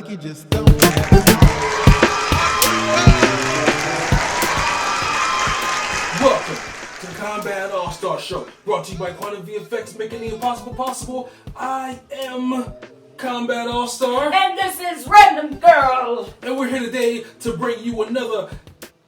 you just don't have. Welcome to the Kombat AllStar Show, brought to you by Quantum VFX, making the impossible possible. I am Kombat AllStar. And this is Random Girl. And we're here today to bring you another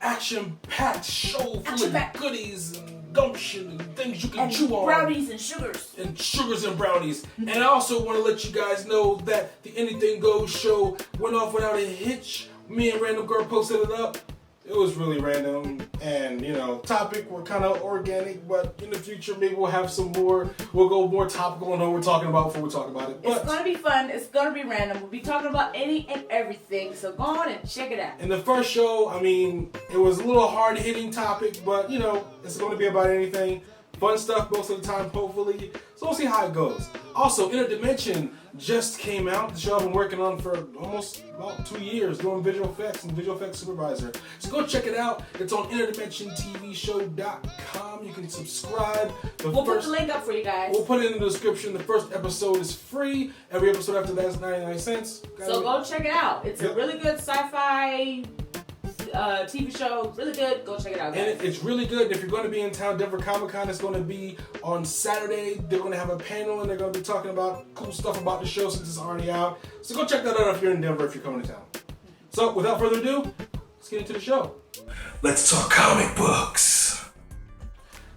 action-packed show full of goodies and gumption and things you can chew on. Brownies and sugars. And sugars and brownies. And I also want to let you guys know that the Anything Goes show went off without a hitch. Me and Random Girl posted it up. It was really random, and topic were kind of organic, but in the future maybe we'll have some more. We'll go more topical on what we're talking about before we talk about it. But it's gonna be fun. It's gonna be random. We'll be talking about any and everything. So go on and check it out. In the first show, it was a little hard-hitting topic, but it's going to be about anything. Fun stuff most of the time, hopefully. So we'll see how it goes. Also, Inner Dimension just came out. The show I've been working on for almost about 2 years, doing visual effects and visual effects supervisor. So go check it out. It's on interdimensiontvshow.com. You can subscribe. We'll put the link up for you guys. We'll put it in the description. The first episode is free. Every episode after that is 99 cents. So go check it out. It's a really good sci-fi TV show, really good. Go check it out, guys. And it's really good. If you're going to be in town, Denver Comic Con is going to be on Saturday. They're going to have a panel and they're going to be talking about cool stuff about the show since it's already out. So go check that out if you're in Denver, if you're coming to town. So without further ado, let's get into the show. Let's talk comic books.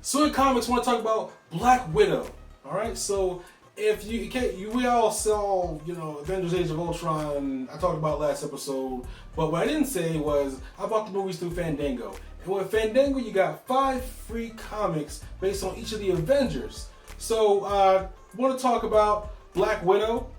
So in comics, I want to talk about Black Widow. All right, so if we all saw, Avengers: Age of Ultron. I talked about last episode, but what I didn't say was I bought the movies through Fandango. And with Fandango, you got 5 free comics based on each of the Avengers. So I want to talk about Black Widow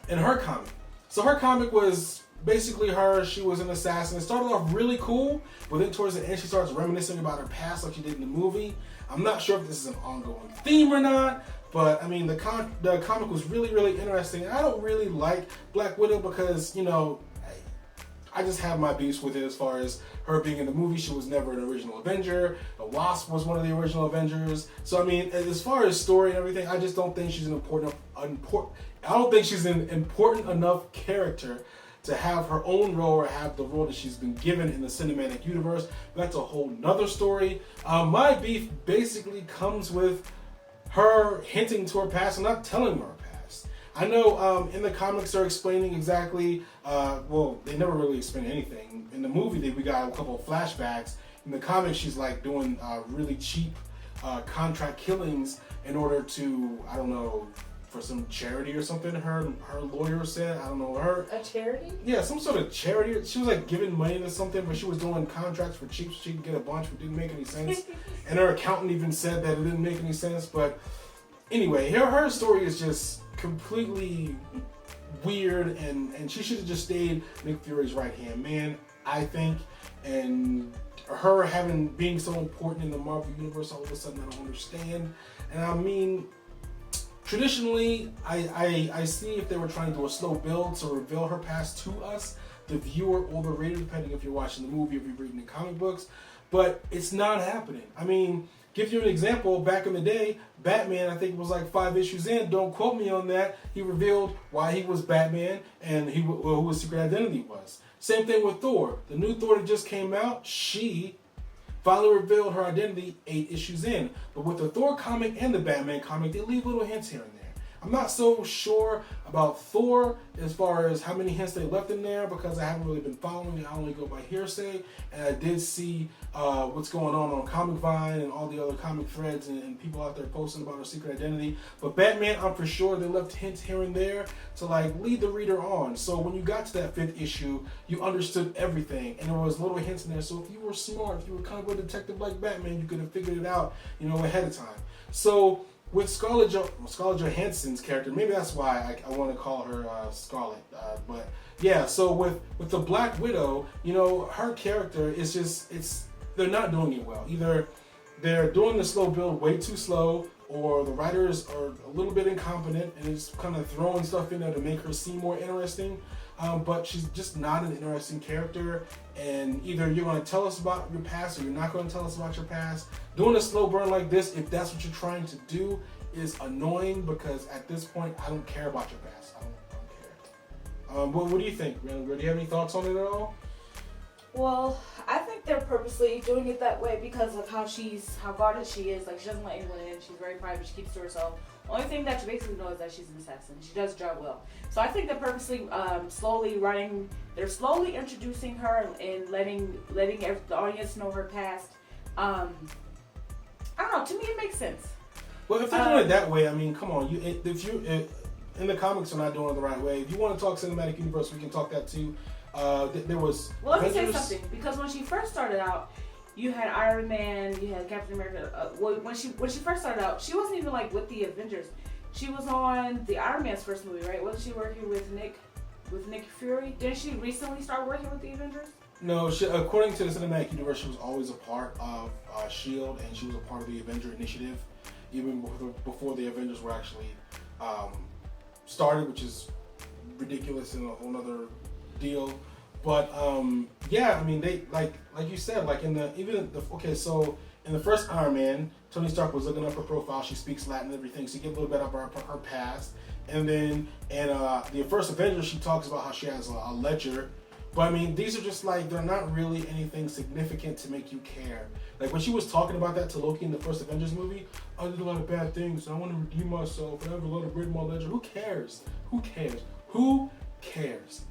and her comic. So her comic was basically her. She was an assassin. It started off really cool, but then towards the end, she starts reminiscing about her past like she did in the movie. I'm not sure if this is an ongoing theme or not. But the comic was really, really interesting. I don't really like Black Widow because I just have my beefs with it as far as her being in the movie. She was never an original Avenger. The Wasp was one of the original Avengers. So as far as story and everything, I just don't think she's an important enough character to have her own role or have the role that she's been given in the cinematic universe. That's a whole nother story. My beef basically comes with her hinting to her past and not telling her past. I know in the comics they're explaining exactly, they never really explain anything. In the movie we got a couple of flashbacks. In the comics she's like doing really cheap contract killings in order to, I don't know, for some charity or something. Her lawyer said, I don't know, a charity? Yeah, some sort of charity. She was like giving money to something, but she was doing contracts for cheap so she could get a bunch, which didn't make any sense. And her accountant even said that it didn't make any sense. But anyway, her story is just completely weird, and she should have just stayed Nick Fury's right-hand man, I think. And her being so important in the Marvel Universe all of a sudden, I don't understand. And traditionally, I see if they were trying to do a slow build to reveal her past to us, the viewer or the reader, depending if you're watching the movie or if you're reading the comic books, but it's not happening. Give you an example, back in the day, Batman, I think it was like 5 issues in, don't quote me on that, he revealed why he was Batman and who his secret identity was. Same thing with Thor. The new Thor that just came out, she finally revealed her identity 8 issues in. But with the Thor comic and the Batman comic, they leave little hints here and there. I'm not so sure about Thor as far as how many hints they left in there because I haven't really been following it. I only go by hearsay. And I did see what's going on Comic Vine and all the other comic threads and people out there posting about her secret identity. But Batman, I'm for sure they left hints here and there to lead the reader on. So when you got to that 5th issue, you understood everything. And there was little hints in there. So if you were smart, if you were kind of a detective like Batman, you could have figured it out, ahead of time. So with Scarlett Johansson's character, maybe that's why I want to call her Scarlett. But yeah, so with the Black Widow, her character is just, they're not doing it well. Either they're doing the slow build way too slow, or the writers are a little bit incompetent and it's kind of throwing stuff in there to make her seem more interesting. But she's just not an interesting character, and either you're going to tell us about your past or you're not going to tell us about your past. Doing a slow burn like this, if that's what you're trying to do, is annoying because at this point, I don't care about your past. I don't care. What do you think, Randall? Do you have any thoughts on it at all? Well, I think they're purposely doing it that way because of how guarded she is. Like, she doesn't let anyone in. She's very private. She keeps to herself. Only thing that you basically know is that she's an assassin. She does job well. So I think they're purposely they're slowly introducing her and letting the audience know her past. I don't know. To me, it makes sense. Well, if they're doing it that way, I mean, come on. In the comics are not doing it the right way. If you want to talk cinematic universe, we can talk that too. There was. Well, let me say something, because when she first started out, you had Iron Man, you had Captain America. When she first started out, she wasn't even like with the Avengers. She was on the Iron Man's first movie, right? Wasn't she working with Nick Fury? Didn't she recently start working with the Avengers? No, according to the cinematic universe, she was always a part of S.H.I.E.L.D. and she was a part of the Avenger Initiative, even before the Avengers were actually started, which is ridiculous and a whole nother deal. But yeah, I mean, they like you said, like in so in the first Iron Man, Tony Stark was looking up her profile. She speaks Latin and everything, so you get a little bit of her past. And then in the first Avengers, she talks about how she has a ledger. But I mean, these are just like, they're not really anything significant to make you care. Like when she was talking about that to Loki in the first Avengers movie, I did a lot of bad things, and I want to redeem myself, and I have a lot of bread in my ledger. Who cares? Who cares? Who cares?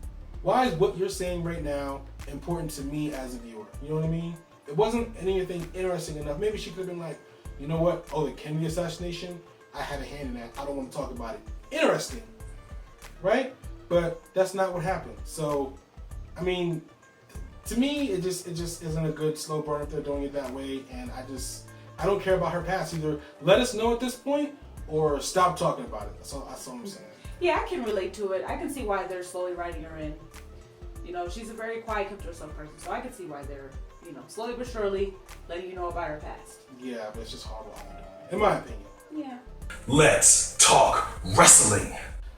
Why is what you're saying right now important to me as a viewer? You know what I mean? It wasn't anything interesting enough. Maybe she could have been like, you know what? Oh, the Kennedy assassination? I had a hand in that. I don't want to talk about it. Interesting. Right? But that's not what happened. So, I mean, to me, it just isn't a good slow burn if they're doing it that way. And I don't care about her past. Either let us know at this point or stop talking about it. That's all I'm saying. Yeah, I can relate to it. I can see why they're slowly writing her in. You know, she's a very quiet, kept to herself person, so I can see why they're, slowly but surely letting you know about her past. Yeah, but it's just hard in my opinion. Yeah. Let's talk wrestling.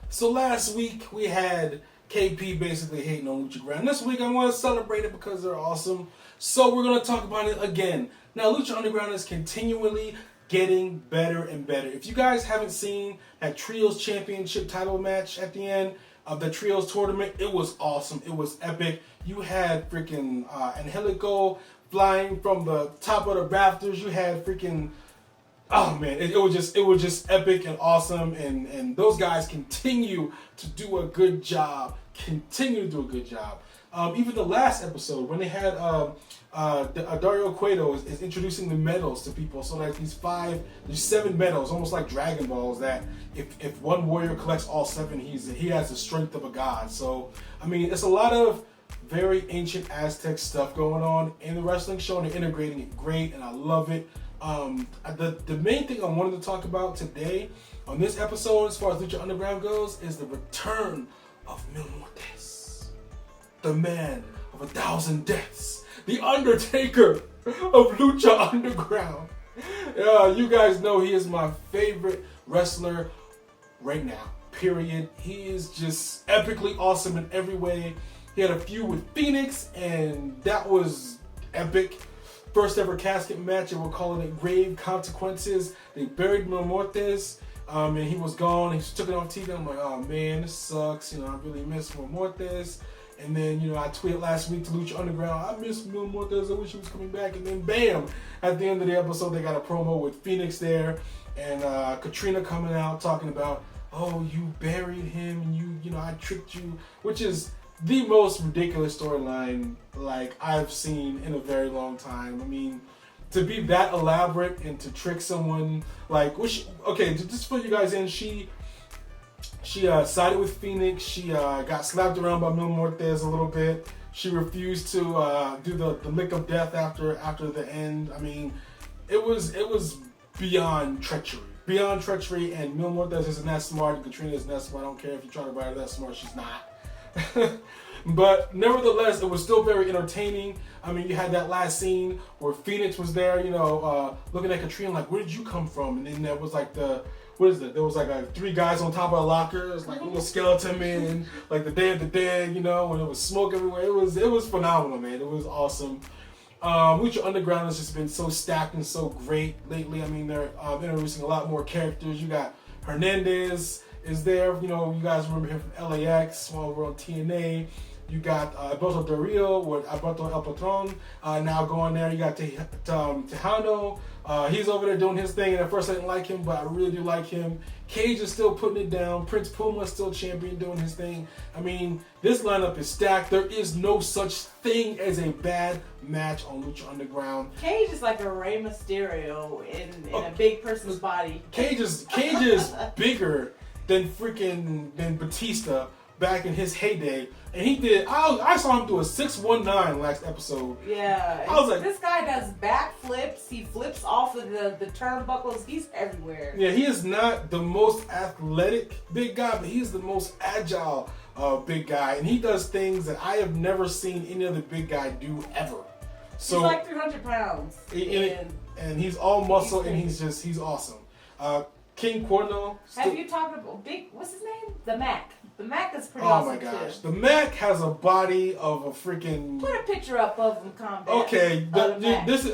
So last week we had KP basically hating on Lucha Underground. This week I want to celebrate it because they're awesome. So we're going to talk about it again. Now, Lucha Underground is continually getting better and better. If you guys haven't seen that Trios Championship title match at the end of the Trios tournament, it was awesome. It was epic. You had freaking Angelico flying from the top of the rafters. You had freaking, oh man, it was just epic and awesome. And those guys continue to do a good job. Even the last episode when they had Dario Cueto is introducing the medals to people. So like these 7 medals, almost like Dragon Balls, that if one warrior collects all 7, he has the strength of a god. So I mean, it's a lot of very ancient Aztec stuff going on in the wrestling show, and they're integrating it great, and I love it. The main thing I wanted to talk about today on this episode, as far as Lucha Underground goes, is the return of Mil Muertes, the man of 1,000 deaths, the Undertaker of Lucha Underground. You guys know he is my favorite wrestler right now, period. He is just epically awesome in every way. He had a feud with Phoenix, and that was epic. First ever casket match, and we're calling it Grave Consequences. They buried Mil Muertes, and he was gone. He took it off TV. I'm like, oh man, this sucks. I really miss Mil Muertes. And then, I tweeted last week to Lucha Underground, I miss Mil Muertes. I wish he was coming back. And then, bam! At the end of the episode, they got a promo with Phoenix there, and Katrina coming out talking about, oh, you buried him, and I tricked you, which is the most ridiculous storyline like I've seen in a very long time. I mean, to be that elaborate and to trick someone like, just put you guys in, she sided with Phoenix. She got slapped around by Mil Muertes a little bit. She refused to do the lick of death after the end. I mean, it was beyond treachery. And Mil Muertes isn't that smart, and Katrina isn't that smart. I don't care if you try to write her that smart, she's not. But nevertheless, it was still very entertaining. I mean, you had that last scene where Phoenix was there, looking at Katrina like, where did you come from? And then there was like there was like 3 guys on top of a locker. It was like little skeleton men, like the Day of the Dead, when it was smoke everywhere. It was phenomenal, man. It was awesome. Lucha Underground has just been so stacked and so great lately. I mean, they're introducing a lot more characters. You got Hernandez is there. You know, you guys remember him from LAX while we're on TNA. You got Alberto Del Rio with Alberto Ep.13 now going there. You got Tejano. He's over there doing his thing, and at first I didn't like him, but I really do like him. Cage is still putting it down. Prince Puma is still champion doing his thing. I mean, this lineup is stacked. There is no such thing as a bad match on Lucha Underground. Cage is like a Rey Mysterio in a big person's body. Cage is bigger than Batista back in his heyday. And he did, I saw him do a 619 last episode. Yeah. I was like, this guy does backflips. He flips off of the turnbuckles. He's everywhere. Yeah, he is not the most athletic big guy, but he's the most agile big guy. And he does things that I have never seen any other big guy do ever. So, he's like 300 pounds. And he's all muscle, and he's awesome. King Cornell. Have you talked about what's his name? The Mac. The Mac is pretty Oh awesome my gosh. too. The Mac has a body of a freaking... Put a picture up of him, combat. Okay, this is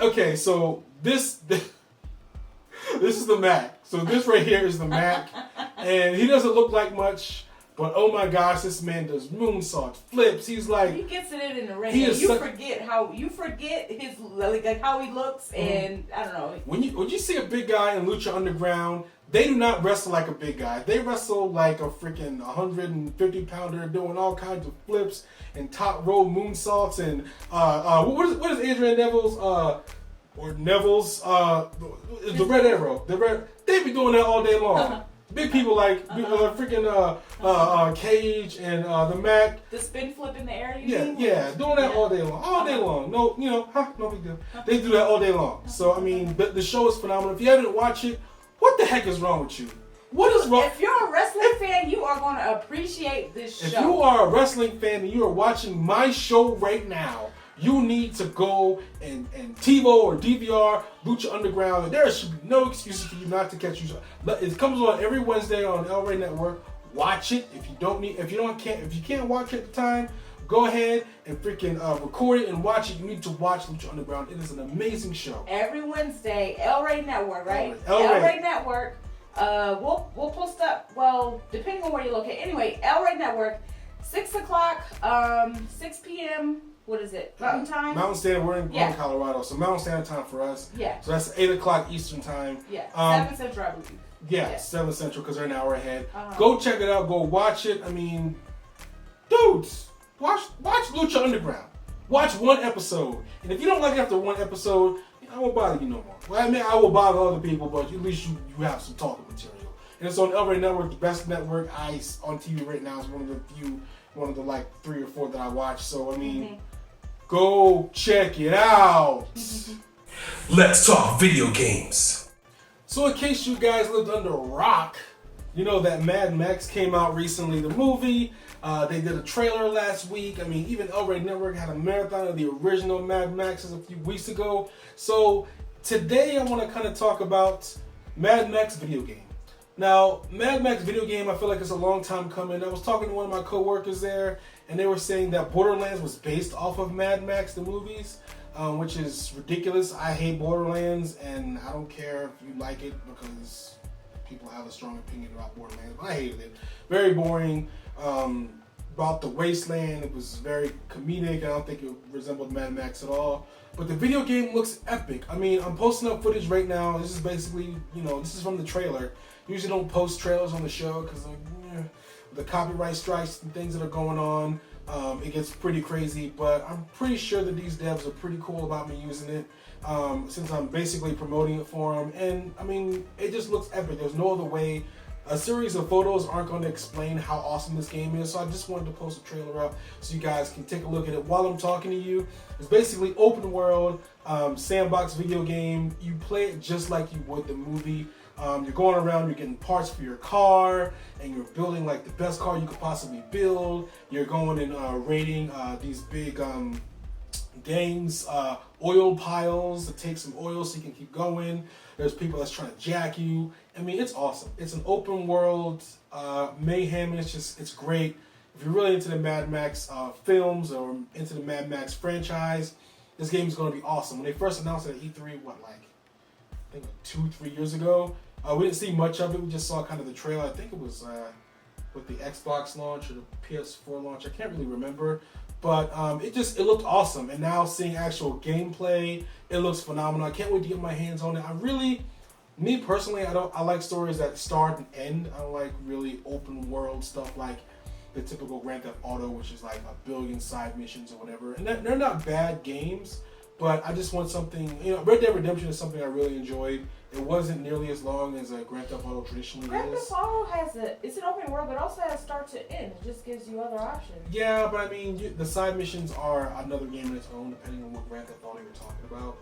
the Mac. So this right here is the Mac, and he doesn't look like much, but oh my gosh, this man does moonsaults, flips. He's like, he gets it in the ring. You forget his like how he looks, and I don't know. When you see a big guy in Lucha Underground, they do not wrestle like a big guy. They wrestle like a freaking 150-pounder doing all kinds of flips and top row moonsaults and what is Adrian Neville's the Red Arrow. They be doing that all day long. Big people like Cage and the Mac. The spin flip in the air. Yeah, doing that all day long. No, no big deal. They do that all day long. So I mean, the show is phenomenal. If you haven't watched it, what the heck is wrong with you? What is wrong? If you're a wrestling fan, you are going to appreciate this show. If you are a wrestling fan and you are watching my show right now, you need to go and TiVo or DVR Lucha Underground. There should be no excuses for you not to catch you. It comes on every Wednesday on El Rey Network. Watch it. If you can't watch it at the time, go ahead and freaking record it and watch it. You need to watch Lucha Underground. It is an amazing show. Every Wednesday, El Rey Network, right? El Rey Network. We'll post up. Well, depending on where you locate. Anyway, El Rey Network, 6 o'clock, 6 p.m. What is it? Mountain time? Mountain Standard. We're in Colorado, so Mountain Standard time for us. Yeah. So that's 8 o'clock Eastern time. Yeah. 7 Central, I believe. Yeah, 7 Central because they're an hour ahead. Go check it out. Go watch it. I mean, dudes, watch Lucha Underground. Watch one episode, and if you don't like it after one episode, I won't bother you no more. Well, I mean, I will bother other people, but at least you have some talking material. And it's on El Rey Network, the best network on TV right now. It's one of the like 3 or 4 that I watch. So I mean, go check it out. Let's talk video games. So in case you guys lived under a rock, you know that Mad Max came out recently, the movie. They did a trailer last week. I mean, even El Rey Network had a marathon of the original Mad Maxes a few weeks ago. So today I want to kind of talk about Mad Max Videogame. Now, Mad Max Videogame, I feel like it's a long time coming. I was talking to one of my co-workers there, and they were saying that Borderlands was based off of Mad Max, the movies, which is ridiculous. I hate Borderlands, and I don't care if you like it because people have a strong opinion about Borderlands, but I hated it. Very boring. About the wasteland, it was very comedic. I don't think it resembled Mad Max at all. But the video game looks epic. I mean, I'm posting up footage right now. This is basically, this is from the trailer. Usually don't post trailers on the show because the copyright strikes and things that are going on. It gets pretty crazy, but I'm pretty sure that these devs are pretty cool about me using it since I'm basically promoting it for them. And I mean, it just looks epic. There's no other way. A series of photos aren't going to explain how awesome this game is, so I just wanted to post a trailer up so you guys can take a look at it while I'm talking to you. It's basically open world, sandbox video game. You play it just like you would the movie. You're going around, you're getting parts for your car, and you're building like the best car you could possibly build. You're going and raiding these big gangs, oil piles to take some oil so you can keep going. There's people that's trying to jack you. I mean, it's awesome. It's an open world mayhem, and it's great. If you're really into the Mad Max films or into the Mad Max franchise, this game is going to be awesome. When they first announced it at E3, I think 2-3 years ago, we didn't see much of it. We just saw kind of the trailer. I think it was with the Xbox launch or the PS4 launch. I can't really remember, but it looked awesome. And now seeing actual gameplay, it looks phenomenal. I can't wait to get my hands on it. Me personally, I like stories that start and end. I don't like really open world stuff like the typical Grand Theft Auto, which is like 1 billion side missions or whatever. And they're not bad games, but I just want something. Red Dead Redemption is something I really enjoyed. It wasn't nearly as long as a Grand Theft Auto traditionally Grand is. Theft Auto it's an open world, but also has start to end. It just gives you other options. Yeah, but I mean, the side missions are another game in its own, depending on what Grand Theft Auto you're talking about.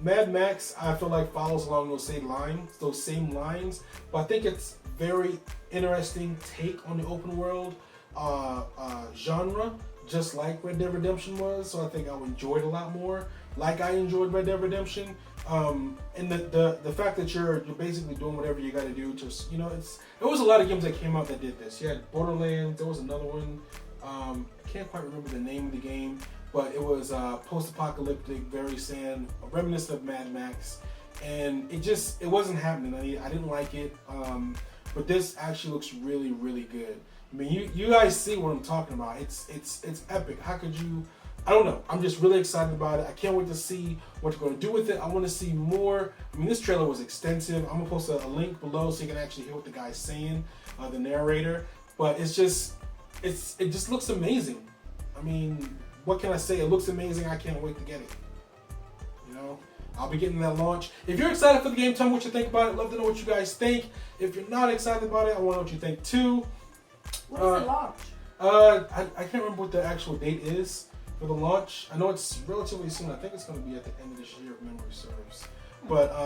Mad Max, I feel like follows along those same lines, but I think it's very interesting take on the open world genre, just like Red Dead Redemption was. So I think I'll enjoy it a lot more, like I enjoyed Red Dead Redemption. And the fact that you're basically doing whatever you got to do to, there was a lot of games that came out that did this. You had Borderlands, there was another one, I can't quite remember the name of the game, but it was post-apocalyptic, very sad, reminiscent of Mad Max, and it wasn't happening. I didn't like it, but this actually looks really, really good. I mean, you guys see what I'm talking about. It's epic. How could you? I don't know. I'm just really excited about it. I can't wait to see what they're going to do with it. I want to see more. I mean, this trailer was extensive. I'm going to post a link below so you can actually hear what the guy's saying, the narrator. But it just looks amazing. I mean, what can I say? It looks amazing. I can't wait to get it. I'll be getting that launch. If you're excited for the game, tell me what you think about it. Love to know what you guys think. If you're not excited about it, I want to know what you think too. When does it launch? I can't remember what the actual date is for the launch. I know it's relatively soon. I think it's going to be at the end of this year, if memory serves. But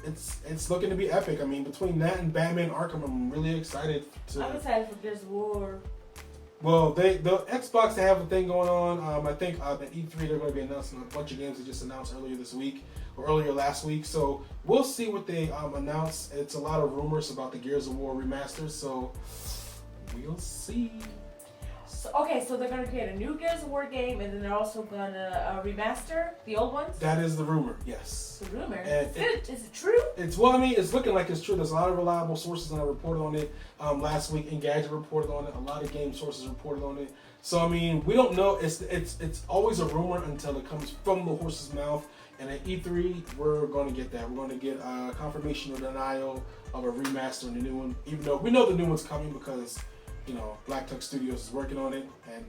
it's looking to be epic. I mean, between that and Batman Arkham, I'm really excited to. I'm excited for Gears of War. Well, the Xbox, they have a thing going on. I think at E3 they're going to be announcing a bunch of games they just announced earlier this week or earlier last week. So we'll see what they announce. It's a lot of rumors about the Gears of War remaster, so we'll see. So they're gonna create a new Gears of War game, and then they're also gonna remaster the old ones. That is the rumor. Yes. The rumor. And Is it true? It's looking like it's true. There's a lot of reliable sources that reported on it last week. Engadget reported on it. A lot of game sources reported on it. So I mean, we don't know. It's always a rumor until it comes from the horse's mouth. And at E3, we're going to get that. We're going to get confirmation or denial of a remaster and a new one. Even though we know the new one's coming because Black Tuck Studios is working on it, and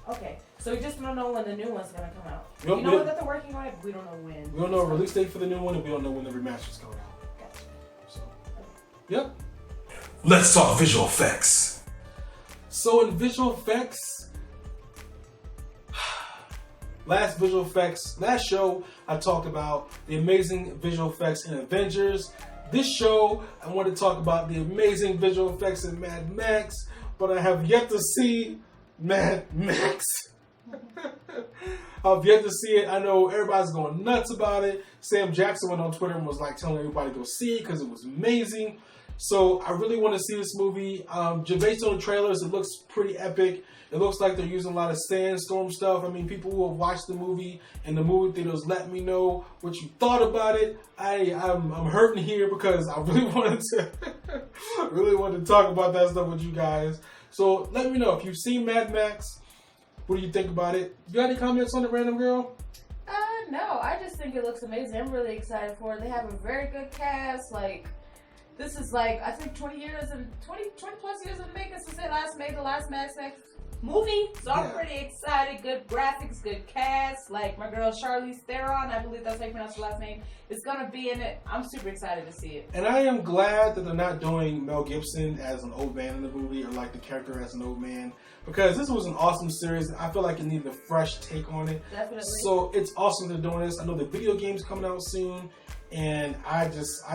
Okay, so we just don't know when the new one's gonna come out. We We know that they're working on it, but we don't know when. We don't know a release date for the new one, and we don't know when the remaster's coming out. Gotcha. So, yep. Let's talk visual effects. So in visual effects, last show I talked about the amazing visual effects in Avengers. This show I want to talk about the amazing visual effects in Mad Max, but I have yet to see Mad Max. I've yet to see it. I know everybody's going nuts about it. Sam Jackson went on Twitter and was like telling everybody to go see it because it was amazing. So I really want to see this movie. Based on the trailers, it looks pretty epic. It looks like they're using a lot of sandstorm stuff. I mean, people who have watched the movie and the movie theaters, let me know what you thought about it. I'm hurting here because I really wanted to talk about that stuff with you guys. So let me know if you've seen Mad Max. What do you think about it? You got any comments on it, Random Girl? No, I just think it looks amazing. I'm really excited for it. They have a very good cast. This is I think 20 plus years in the making since they last made the last Mad Max movie. So I'm pretty excited. Good graphics, good cast. My girl Charlize Theron, I believe that's how you pronounce her last name, is gonna be in it. I'm super excited to see it. And I am glad that they're not doing Mel Gibson as an old man in the movie, or the character as an old man, because this was an awesome series and I feel like it needed a fresh take on it. Definitely. So it's awesome they're doing this. I know the video game's coming out soon, and I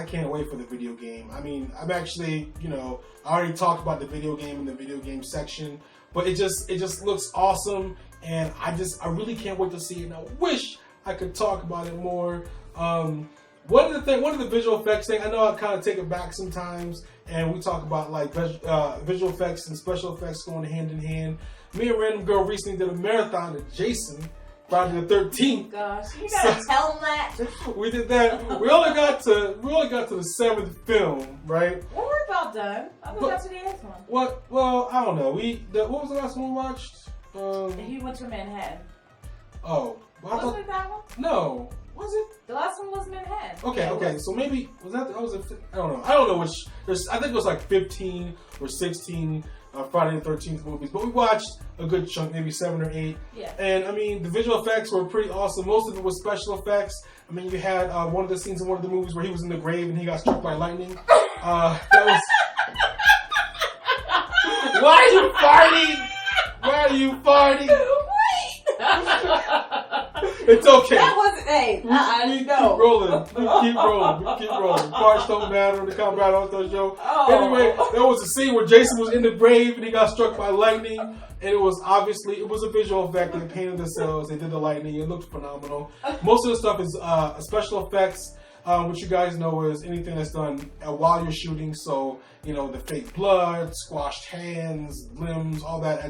can't wait for the video game. I mean, I'm actually, I already talked about the video game in the video game section, but it just looks awesome, and I really can't wait to see it. And I wish I could talk about it more. One of the visual effects thing, I know I kind of take it back sometimes, and we talk about visual effects and special effects going hand in hand. Me and Random Girl recently did a marathon with Jason, Friday the 13th. Gosh, you gotta tell them that. We did that. We only got to the 7th film, right? Well, we're about about done. I thought that's what he asked one. What? Well, I don't know. What was the last one we watched? He went to Manhattan. Oh. Well, Wasn't it that one? No. Was it? The last one was Manhattan. Okay. So maybe was that? I don't know. I don't know which. I think it was like 15 or 16 Friday the 13th movies, but we watched a good chunk, maybe 7 or 8. Yeah. And I mean, the visual effects were pretty awesome. Most of it was special effects. I mean, you had one of the scenes in one of the movies where he was in the grave and he got struck by lightning. That was. Why are you farting? Why are you farting? It's okay. That wasn't we keep rolling. We keep rolling. Parts don't matter on the Kombat AllStar show. Oh. Anyway, there was a scene where Jason was in the grave and he got struck by lightning. And it was a visual effect. They painted the cells. They did the lightning. It looked phenomenal. Most of the stuff is special effects. What you guys know is anything that's done while you're shooting. So, the fake blood, squashed hands, limbs, all that.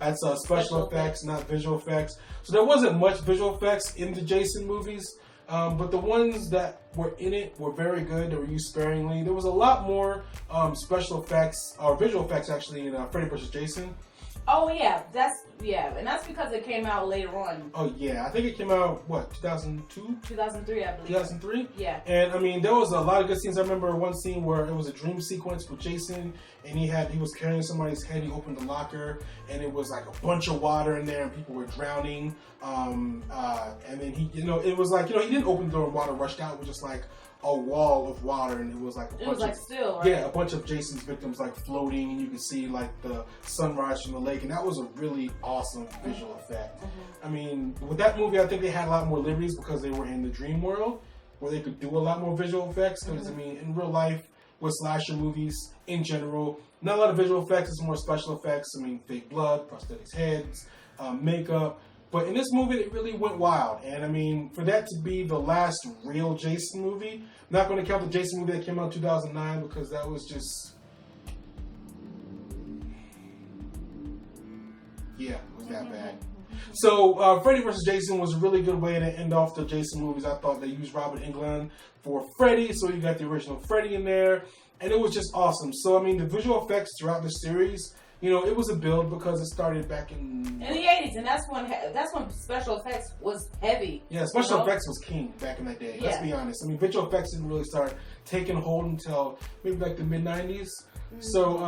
That's special effects, not visual effects. So there wasn't much visual effects in the Jason movies, but the ones that were in it were very good. They were used sparingly. There was a lot more special effects, or visual effects actually, in Freddy vs. Jason. Oh yeah, and that's because it came out later on. Oh yeah, I think it came out 2002, 2003, I believe. 2003. Yeah. And I mean, there was a lot of good scenes. I remember one scene where it was a dream sequence with Jason, and he was carrying somebody's head. He opened the locker, and it was like a bunch of water in there, and people were drowning. And then it was like he didn't open the door and water rushed out. It was just like a wall of water, and it was like still, right? Yeah, a bunch of Jason's victims like floating, and you could see like the sunrise from the lake, and that was a really awesome visual effect. I mean, with that movie, I think they had a lot more liberties because they were in the dream world where they could do a lot more visual effects. Because I mean, in real life, with slasher movies in general, not a lot of visual effects. It's more special effects. I mean, fake blood, prosthetics heads, makeup. But in this movie, it really went wild. And I mean, for that to be the last real Jason movie, I'm not going to count the Jason movie that came out in 2009 because that was just... Yeah, it was that bad. So, Freddy vs. Jason was a really good way to end off the Jason movies. I thought they used Robert Englund for Freddy, so you got the original Freddy in there. And it was just awesome. So, I mean, the visual effects throughout the series... it was a build because it started back in the 80s, and that's when special effects was heavy. Yeah, special effects was king back in that day. Yeah. Let's be honest. I mean, visual effects didn't really start taking hold until maybe like the mid 90s. So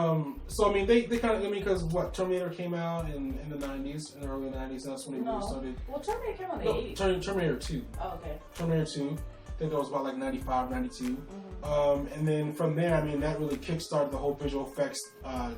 I mean, they kind of because Terminator came out in the 90s, in the early 90s. And that's when they really started. Well, Terminator came out in the 80s. Terminator 2. Oh, okay. Terminator 2. I think that was about like 95, 92. And then from there, I mean, that really kickstarted the whole visual effects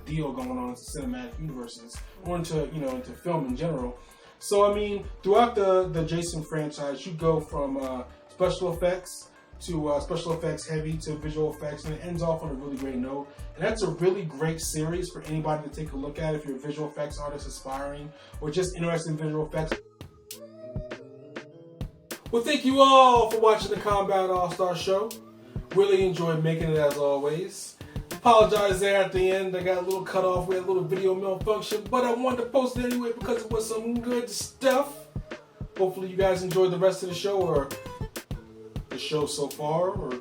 deal going on into cinematic universes, or into film in general. So, I mean, throughout the Jason franchise, you go from special effects to special effects heavy to visual effects, and it ends off on a really great note. And that's a really great series for anybody to take a look at if you're a visual effects artist aspiring, or just interested in visual effects. Well, thank you all for watching the Kombat AllStar show. Really enjoyed making it as always. Apologize there at the end. I got a little cut off. We had a little video malfunction, but I wanted to post it anyway because it was some good stuff. Hopefully you guys enjoyed the rest of the show, or the show so far, or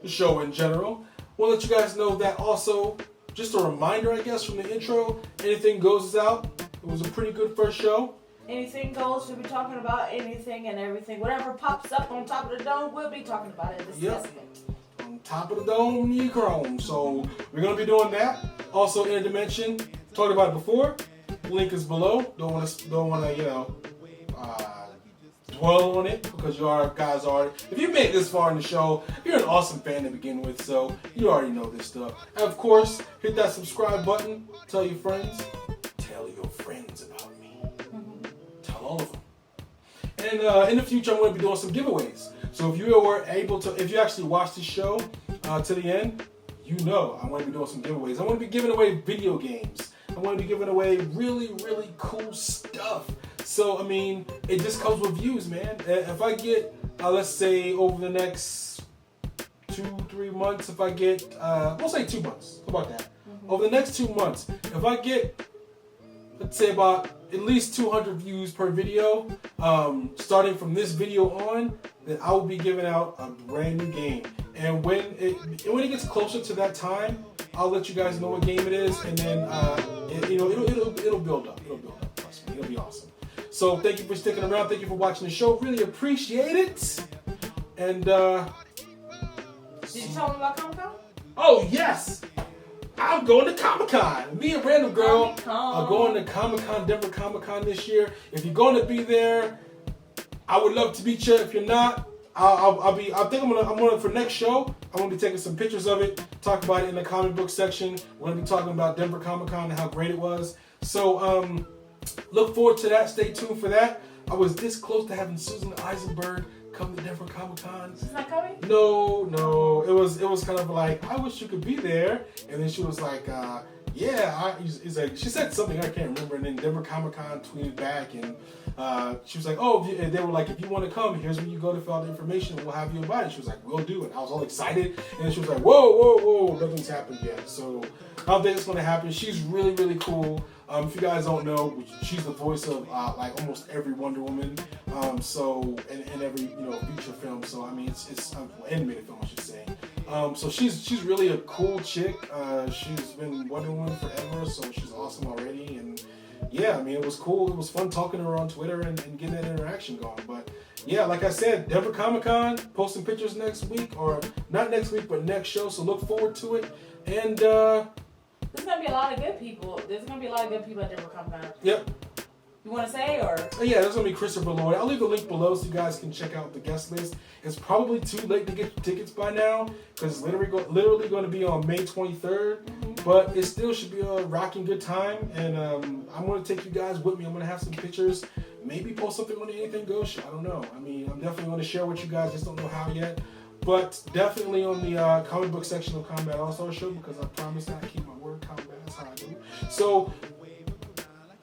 the show in general. Want to let you guys know that also, just a reminder, I guess, from the intro, Anything Goes is out. It was a pretty good first show. Anything goes, we'll be talking about anything and everything. Whatever pops up on top of the dome, we'll be talking about it and discussing it. On top of the dome, you chrome. So we're going to be doing that. Also, Interdimension, talked about it before. Link is below. Don't want to dwell on it because you guys are. If you made it this far in the show, you're an awesome fan to begin with. So you already know this stuff. And of course, hit that subscribe button. Tell your friends. Tell your friends about me. All of them. And in the future, I'm going to be doing some giveaways. So if you actually watch this show to the end, I'm going to be doing some giveaways. I'm going to be giving away video games. I'm going to be giving away really, really cool stuff. So, I mean, it just comes with views, man. If I get, let's say, over the next 2-3 months, if I get, we'll say 2 months. How about that? Over the next 2 months, if I get, let's say about at least 200 views per video, starting from this video on, then I will be giving out a brand new game. And when it gets closer to that time, I'll let you guys know what game it is, and then it'll build up. It'll build up. Trust me, it'll be awesome. So thank you for sticking around. Thank you for watching the show. Really appreciate it. And did you tell them about Comic-Con? Oh yes, I'm going to Comic-Con. Me and Random Girl are going to Comic-Con, Denver Comic-Con this year. If you're going to be there, I would love to meet you. If you're not, I'm gonna for next show. I'm gonna be taking some pictures of it, talk about it in the comic book section. We're gonna be talking about Denver Comic Con and how great it was. So look forward to that. Stay tuned for that. I was this close to having Susan Eisenberg come to Denver Comic Con. She's not coming? No. It was kind of like, I wish you could be there. And then she was like, yeah. It's like, she said something I can't remember. And then Denver Comic Con tweeted back, and she was like, oh, and they were like, if you want to come, here's where you go to fill out the information. We'll have you invited. She was like, we'll do it. I was all excited, and then she was like, whoa, nothing's happened yet. So I don't think it's gonna happen. She's really, really cool. If you guys don't know, she's the voice of like almost every Wonder Woman. So and every feature film. So I mean, it's animated film, I should say. So she's really a cool chick. She's been Wonder Woman forever, so she's awesome already. And yeah, I mean, it was cool. It was fun talking to her on Twitter and getting that interaction going. But yeah, like I said, Denver Comic-Con, posting pictures next week, or not next week, but next show. So look forward to it. And there's gonna be a lot of good people. There's gonna be a lot of good people at Denver Comic-Con. Yep. You want to say, or? Yeah, there's going to be Christopher Lloyd. I'll leave a link below so you guys can check out the guest list. It's probably too late to get tickets by now because it's literally going to be on May 23rd. Mm-hmm. But it still should be a rocking good time. And I'm going to take you guys with me. I'm going to have some pictures. Maybe post something on the Anything Goes show. I don't know. I mean, I'm definitely going to share with you guys. Just don't know how yet. But definitely on the comic book section of Kombat AllStar show, because I promise I keep my word. Kombat is how I do. So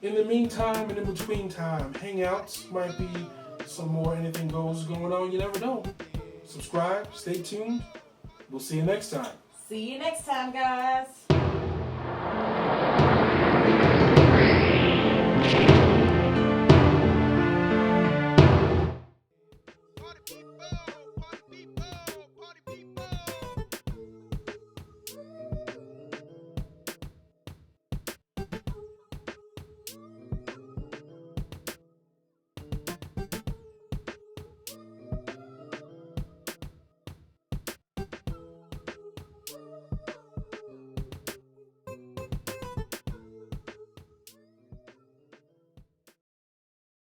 in the meantime and in between time, hangouts might be some more Anything Goes going on. You never know. Subscribe. Stay tuned. We'll see you next time. See you next time, guys.